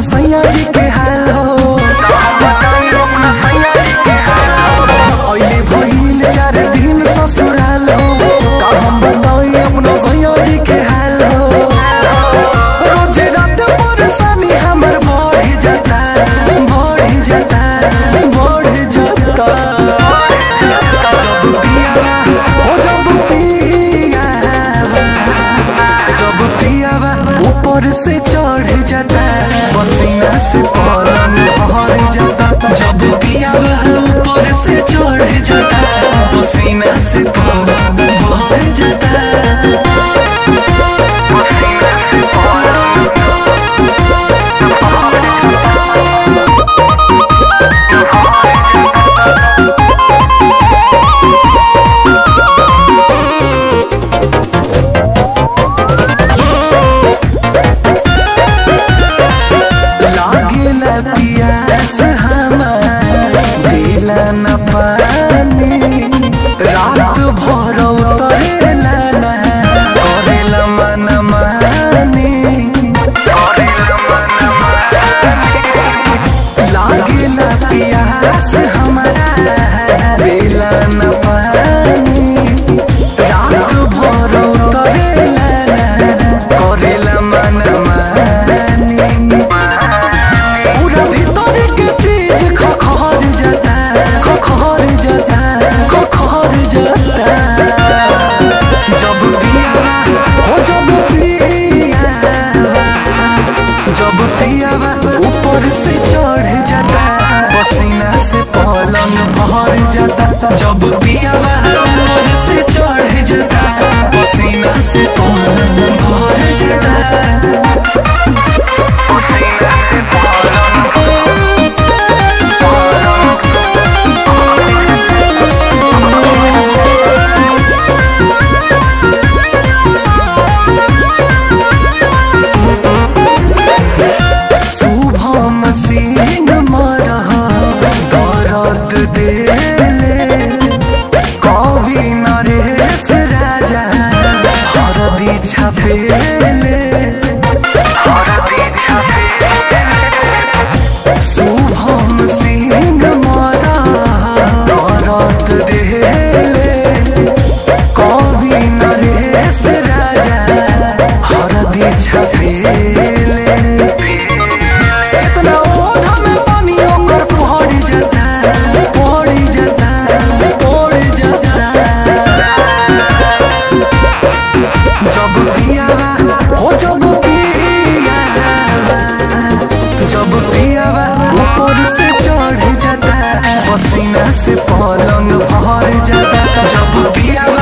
सैया जी के हाल हो, अइले भइल 4 दिन ससुराल हो, हम बताई अपना सैया जी के हाल हो। रोजे रात परेशानी हमर बढ़ जाता, बढ़ जाता, बढ़ जाता। जब पियावा हो, जब पियावा ऊपर से चढ़ जाता, पसीना से पलंग भर जाता। जब पियावा ऊपर से चढ़ जाता, पसीना से पलंग भर जाता, पसीना से पलंग भर पियास हमार दिला न पानी, रात भर उतरेला ना करेला मन मानी, करेला मन मानी। लागेला पियास हमारा दिला न पानी, रात भर उतरेला ना करेला मन मानी। जब पियावा ऊपर से चढ़ जाता, पसीना से पलंग भर जाता। जब पियावा ऊपर से चढ़ जाता, पसीना से पलंग भर जाता, पसीना से पलंग छापेले, हरदी छापेले। शुभम सिंह मारा दरद देले, कवि नरेश राजा हरदी छापेले। इतना ओढ़ा में पानी ओकर पड़ जाता, पड़ जाता, पड़ जाता। जब पियावा हो, जब पियावा ऊपर से चढ़ जाता, पसीना से पलंग भर जाता। जब पियावा